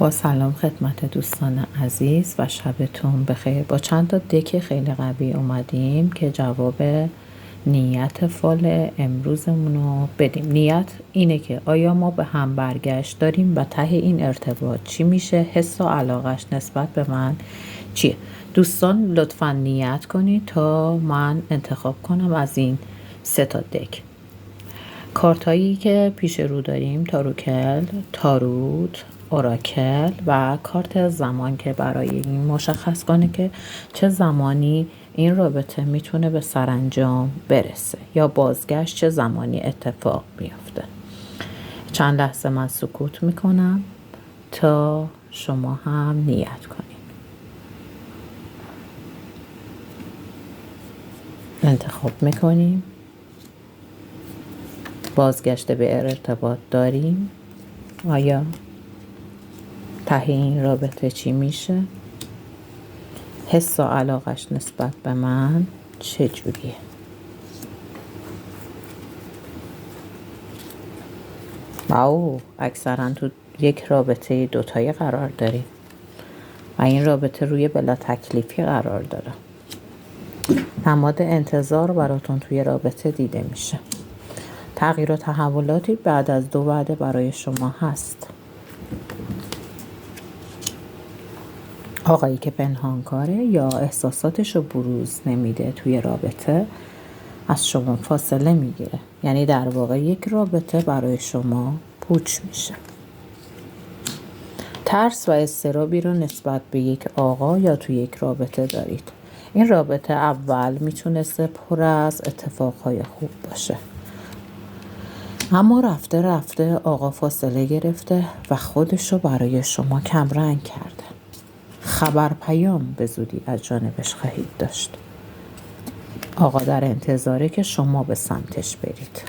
با سلام خدمت دوستان عزیز و شبتون بخیر. با چند تا دک خیلی قوی اومدیم که جواب نیت فال امروزمون رو بدیم. نیت اینه که آیا ما به هم برگشت داریم و ته این ارتباط چی میشه؟ حس و علاقش نسبت به من چیه؟ دوستان لطفا نیت کنید تا من انتخاب کنم از این 3 تا دک. کارتایی که پیش رو داریم تاروکل، تاروت، اوراکل و کارت زمان که برای این مشخص کنه که چه زمانی این رابطه میتونه به سرانجام برسه یا بازگشت چه زمانی اتفاق بیفته. چند لحظه من سکوت میکنم تا شما هم نیت کنید. انتخاب میکنیم. بازگشت به ارتباط داریم؟ آیا ته این رابطه چی میشه؟ حس و علاقش نسبت به من چجوریه؟ واو، اکثرا تو یک رابطه دوتایی قرار داریم و این رابطه روی بلا تکلیفی قرار داره. نماد انتظار براتون توی رابطه دیده میشه. تغییر و تحولاتی بعد از 2 وعده برای شما هست. آقایی که پنهانکاره یا احساساتش رو بروز نمیده توی رابطه از شما فاصله میگیره. یعنی در واقع یک رابطه برای شما پوچ میشه. ترس و اضطرابی رو نسبت به یک آقا یا توی یک رابطه دارید. این رابطه اول میتونسته پر از اتفاقهای خوب باشه، اما رفته رفته آقا فاصله گرفته و خودش رو برای شما کمرنگ کرده. خبر پیام به زودی از جانبش خواهید داشت. آقا در انتظاره که شما به سمتش برید.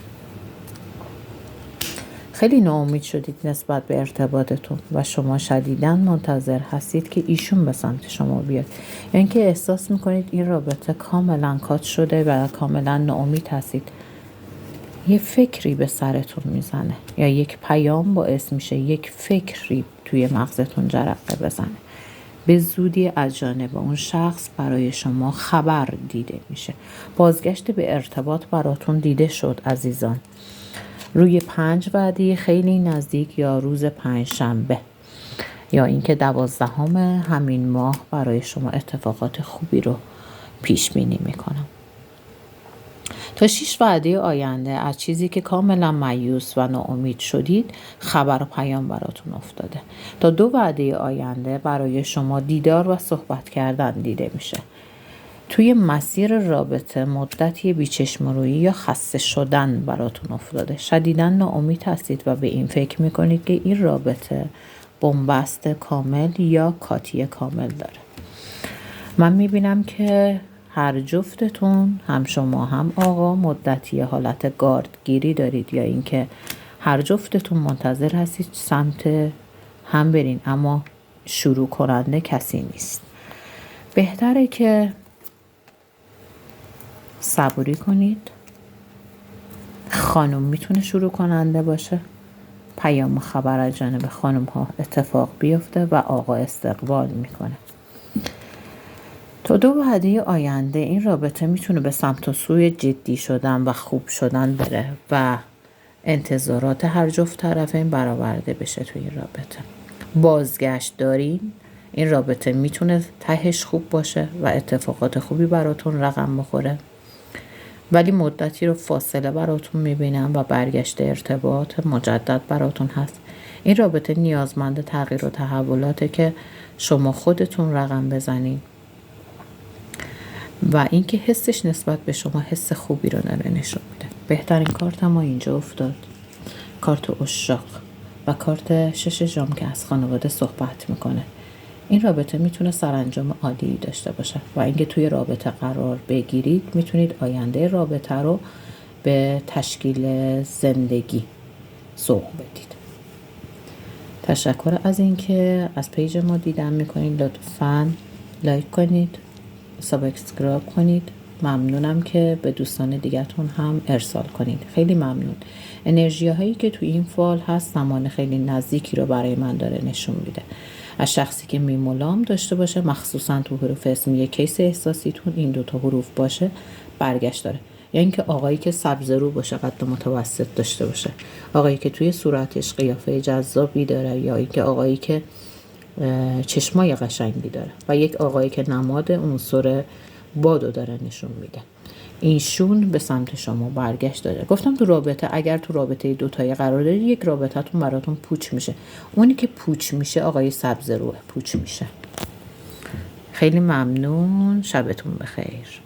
خیلی ناامید شدید نسبت به ارتباطتون و شما شدیداً منتظر هستید که ایشون به سمت شما بیاد. یعنی که احساس میکنید این رابطه کاملا کات شده و کاملا ناامید هستید. یه فکری به سرتون میزنه یا یک پیام باعث میشه یک فکری توی مغزتون جرقه بزنه. به زودی از جانب اون شخص برای شما خبر دیده میشه. بازگشت به ارتباط براتون دیده شد عزیزان. روی 5 وعده خیلی نزدیک یا روز 5 شنبه یا اینکه 12 همین ماه برای شما اتفاقات خوبی رو پیش بینی میکنم. تا 6 وعده آینده از چیزی که کاملا مایوس و ناامید شدید خبر و پیام براتون افتاده. تا 2 وعده آینده برای شما دیدار و صحبت کردن دیده میشه. توی مسیر رابطه مدتی بیچشم‌رویی یا خسته شدن براتون افتاده. شدیداً ناامید هستید و به این فکر میکنید که این رابطه بنبست کامل یا کاتی کامل داره. من میبینم که هر جفتتون، هم شما هم آقا، مدتی حالت گاردگیری دارید یا اینکه هر جفتتون منتظر هستید سمت هم برین اما شروع کننده کسی نیست. بهتره که صبوری کنید. خانم میتونه شروع کننده باشه. پیام و خبر از جانب خانم ها اتفاق بیفته و آقا استقبال میکنه. تا 2 وعده آینده این رابطه میتونه به سمت و سوی جدی شدن و خوب شدن بره و انتظارات هر جفت طرفین برآورده بشه توی این رابطه. بازگشت دارین. این رابطه میتونه تهش خوب باشه و اتفاقات خوبی براتون رقم بخوره، ولی مدتی رو فاصله براتون میبینم و برگشت ارتباط مجدد براتون هست. این رابطه نیازمند تغییر و تحولاته که شما خودتون رقم بزنین و اینکه حسش نسبت به شما حس خوبی رو داره نشون میده. بهترین کارت ما اینجا افتاد، کارت عشاق و کارت 6 جام که از خانواده صحبت میکنه. این رابطه میتونه سرانجام عالی داشته باشه و اینکه توی رابطه قرار بگیرید میتونید آینده رابطه رو به تشکیل زندگی سوق بدید. تشکر از اینکه از پیج ما دیدن میکنید. لطفاً لایک کنید، سابسکرایب کنید. ممنونم که به دوستان دیگه‌تون هم ارسال کنید. خیلی ممنون. انرژی هایی که تو این فال هست زمان خیلی نزدیکی رو برای من داره نشون میده. از شخصی که میمولام داشته باشه، مخصوصا تو حروف اسمی کیس احساسیتون این دوتا حروف باشه، برگشت داره. یا اینکه آقایی که سبز رو باشه، قد متوسط داشته باشه، آقایی که توی صورتش قیافه جذابی داره، یا اینکه آقایی که چشمای قشنگی داره، و یک آقایی که نماد عنصر بادو داره نشون میده. ایشون به سمت شما برگشت داره. گفتم تو رابطه، اگر تو رابطه دوتایی قرار دارید، یک رابطه‌تون براتون پوچ میشه. اونی که پوچ میشه آقای سبز روه، پوچ میشه. خیلی ممنون، شبتون بخیر.